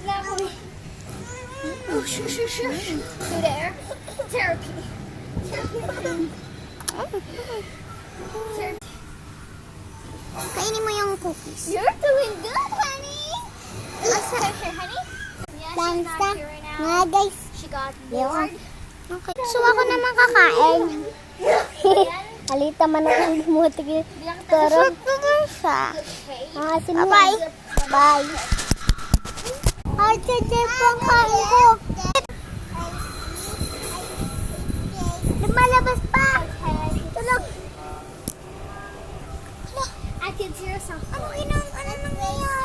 na ako eh. Oh, shush. To there. Therapy. Kainin mo yung cookies. You're doing good, honey. Here, honey. Yeah, she's Thanks, not here right now. Nga guys. She got Ewan. bored. Okay. So ako naman kakain. Alita man akong bumuti. Pero, siya. Bye-bye. Bye. Ate, pang kain ko. Lumalabas pa. Tulog. I can see yourself. Ano nangyayari?